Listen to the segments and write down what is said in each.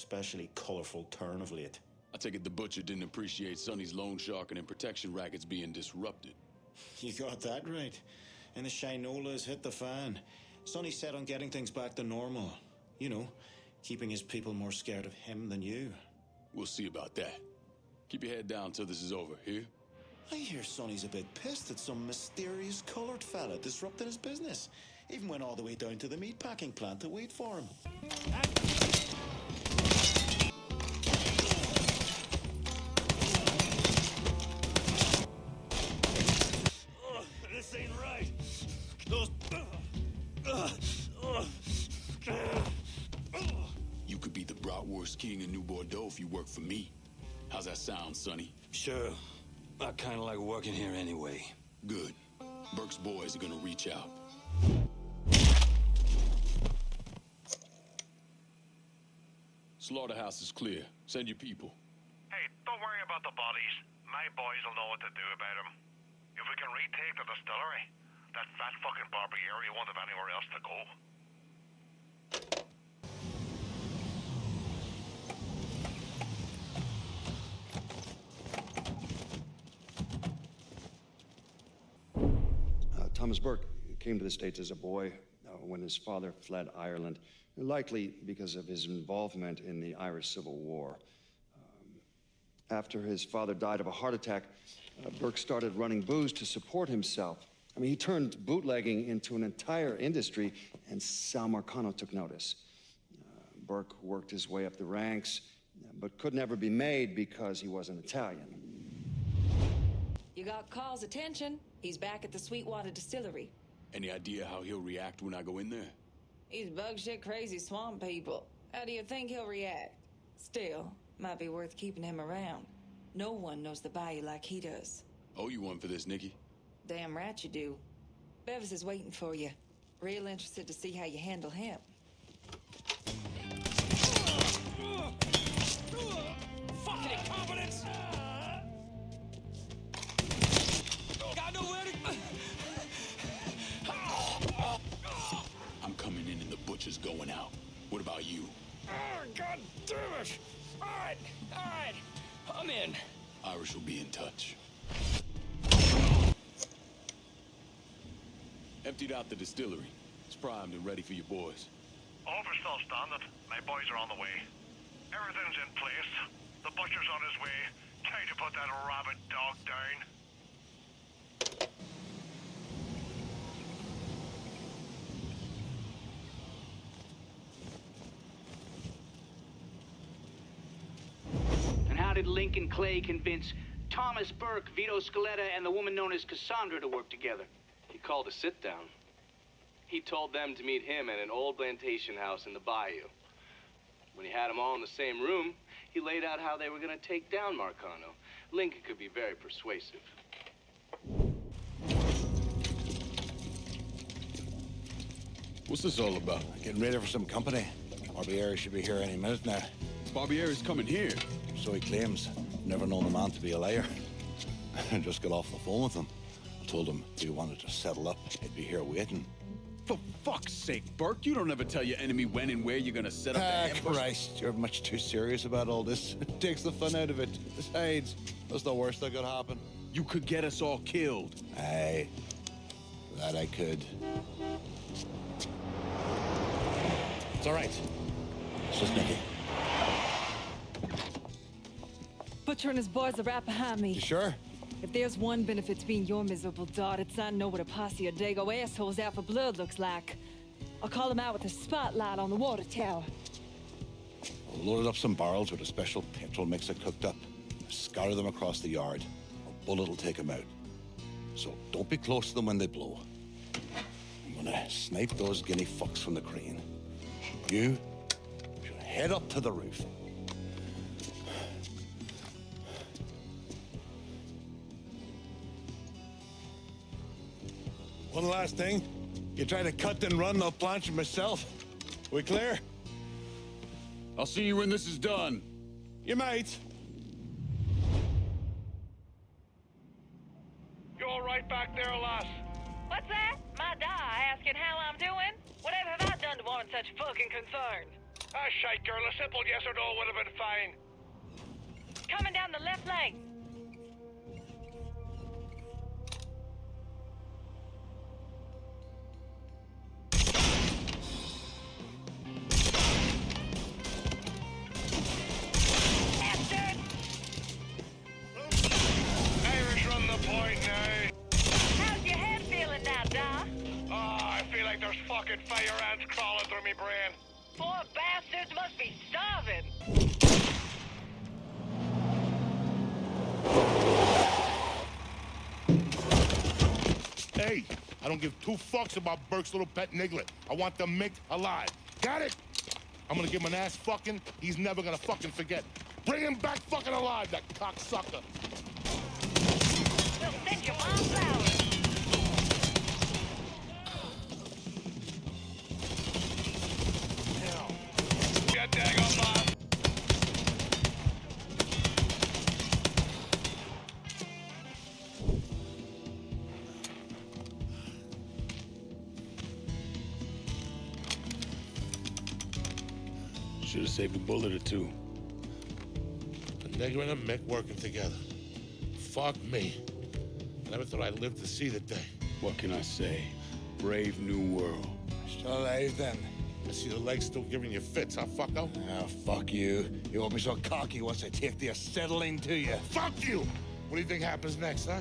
especially colourful turn of late. I take it the butcher didn't appreciate Sonny's loan sharking and protection rackets being disrupted. You got that right. And the Shinola has hit the fan. Sonny's set on getting things back to normal. You know, keeping his people more scared of him than you. We'll see about that. Keep your head down till this is over, here? I hear Sonny's a bit pissed at some mysterious coloured fella disrupting his business. Even went all the way down to the meatpacking plant to wait for him. This ain't right. Those... You could be the bratwurst king in New Bordeaux if you work for me. How's that sound, Sonny? Sure. I kinda like working here anyway. Good. Burke's boys are gonna reach out. Slaughterhouse is clear. Send your people. Hey, don't worry about the bodies. My boys will know what to do about them. If we can retake the distillery, that fat fucking Barbieri won't have anywhere else to go. Thomas Burk came to the States as a boy when his father fled Ireland, likely because of his involvement in the Irish Civil War. After his father died of a heart attack, Burk started running booze to support himself. I mean, he turned bootlegging into an entire industry, and Sal Marcano took notice. Burk worked his way up the ranks, but could never be made because he wasn't Italian. You got Carl's attention. He's back at the Sweetwater Distillery. Any idea how he'll react when I go in there? He's bug shit crazy swamp people. How do you think he'll react? Still, might be worth keeping him around. No one knows the bayou like he does. Owe you one for this, Nikki. Damn right you do. Bevis is waiting for you. Real interested to see how you handle him. Fucking incompetence! Got nowhere to... I'm coming in and the butcher's going out. What about you? God damn it! All right, I'm in. Irish will be in touch. Emptied out the distillery. It's primed and ready for your boys. All for still standing. My boys are on the way. Everything's in place. The butcher's on his way. Time to put that rabid dog down. And how did Lincoln Clay convince Thomas Burke, Vito Scaletta, and the woman known as Cassandra to work together? He called a sit-down. He told them to meet him at an old plantation house in the bayou. When he had them all in the same room, he laid out how they were going to take down Marcano. Lincoln could be very persuasive. What's this all about? Getting ready for some company. Barbieri should be here any minute now. Barbieri's coming here. So he claims. Never known the man to be a liar. I just got off the phone with him. I told him if he wanted to settle up, he'd be here waiting. For fuck's sake, Burke, you don't ever tell your enemy when and where you're gonna set up the ambush. Christ, you're much too serious about all this. It takes the fun out of it. Besides, that's the worst that could happen. You could get us all killed. Aye, that I could. It's all right. It's just Nicky. Butcher and his boys are right behind me. You sure? If there's one benefit to being your miserable dot, it's I know what a posse of Dago assholes out for blood looks like. I'll call them out with a spotlight on the water tower. I loaded up some barrels with a special petrol mix I cooked up. Scatter them across the yard. A bullet will take them out. So don't be close to them when they blow. I'm gonna snipe those guinea fucks from the crane. You should head up to the roof. One last thing. You try to cut and run, I'll planch myself. We clear? I'll see you when this is done. You might. You all right back there, lass? What's that? My die asking how I'm doing? Whatever have I done to warrant such fucking concern? Ah, shite, girl. A simple yes or no would have been fine. Coming down the left lane. Irish run the point now. How's your head feeling now, Doc? Oh, I feel like there's fucking fire ants crawling through me brain. Poor bastards must be starving. Hey, I don't give two fucks about Burke's little pet Niglet. I want the Mick alive. Got it? I'm gonna give him an ass fucking he's never gonna fucking forget. Bring him back fucking alive, that cocksucker. We'll send your mom flowers. Get daggone boss. Should have saved a bullet or two. A nigger and a Mick working together. Fuck me. I never thought I'd live to see the day. What can I say? Brave new world. Still alive then? I see the legs still giving you fits, huh, fucko? Ah, fuck you. You won't be so cocky once I take the acetylene to you. Fuck you! What do you think happens next, huh?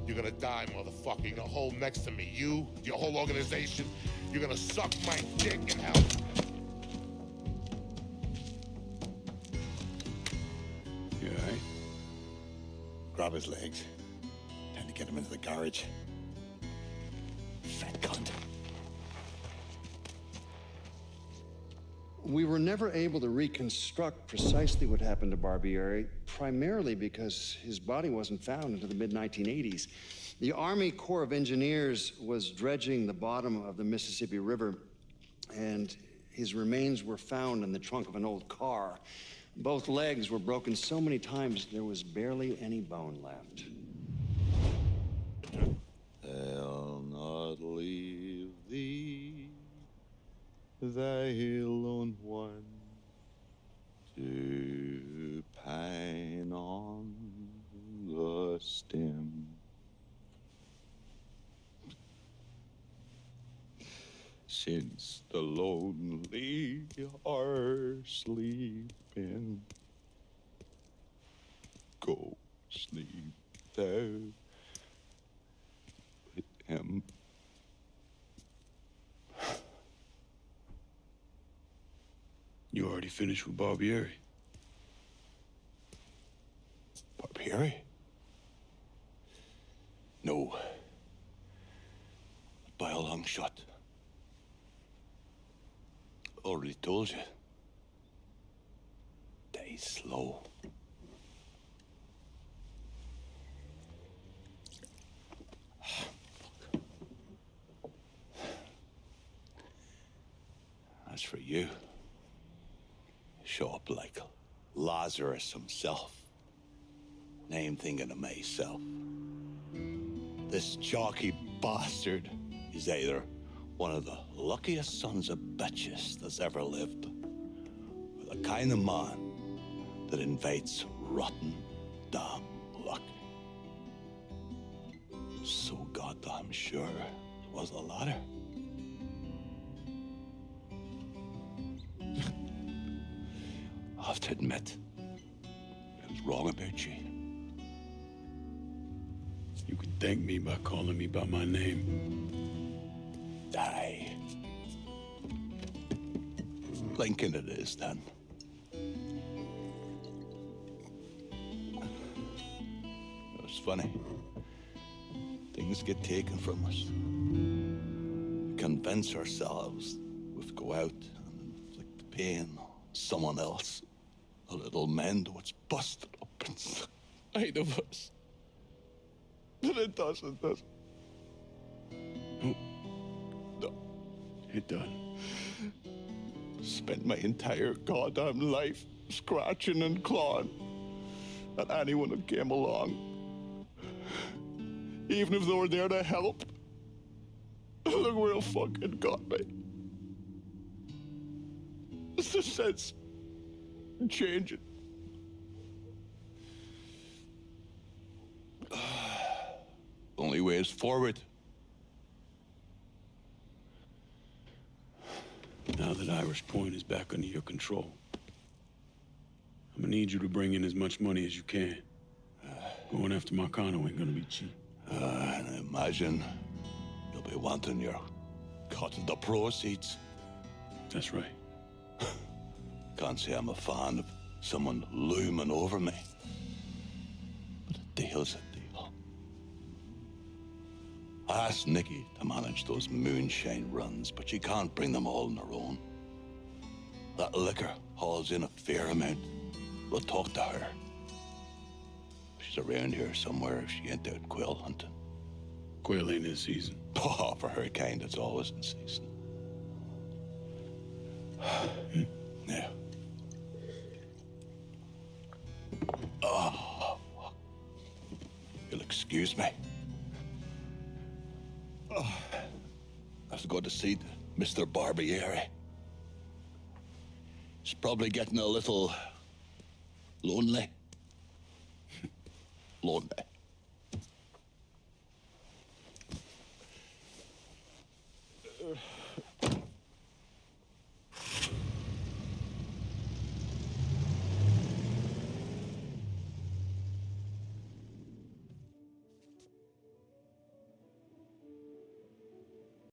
You're gonna die, motherfucker. You're gonna hold next to me. You, your whole organization. You're gonna suck my dick in hell. You all right? Grab his legs. Time to get him into the garage. Fat cunt. We were never able to reconstruct precisely what happened to Barbieri, primarily because his body wasn't found until the mid-1980s. The Army Corps of Engineers was dredging the bottom of the Mississippi River, and his remains were found in the trunk of an old car. Both legs were broken so many times there was barely any bone left. I'll not leave thee, thy lone one, to pine on the stem. Since the lonely are sleeping, go sleep thou with him. You already finished with Barbieri? Barbieri? No. By a long shot. Already told you. Die slow. As for you, show up like Lazarus himself. And I'm thinking to myself, this jockey bastard is either one of the luckiest sons of bitches that's ever lived, or the kind of man that invites rotten damn luck. So goddamn sure it was the latter. I have to admit, I was wrong about you. You can thank me by calling me by my name. Die. Lincoln it is, then. It's funny. Things get taken from us. We convince ourselves we have to go out and inflict the pain on someone else. A little mend what's busted up inside of us. But it doesn't, does it? No. It done. Spent my entire goddamn life scratching and clawing at anyone that came along. Even if they were there to help. Look where it fucking got me. What's the sense in changing? Only way is forward. Now that Irish Point is back under your control, I'm gonna need you to bring in as much money as you can. Going after Marcano ain't gonna be cheap. And I imagine you'll be wanting your cut of the proceeds. That's right. Can't say I'm a fan of someone looming over me. But a deal's a deal. I asked Nikki to manage those moonshine runs, but she can't bring them all on her own. That liquor hauls in a fair amount. We'll talk to her. She's around here somewhere if she ain't out quail hunting. Quail ain't in season. Oh, for her kind, it's always in season. Yeah. Oh. You'll excuse me. Oh. I have to go to see Mr. Barbieri. He's probably getting a little lonely. Lonely.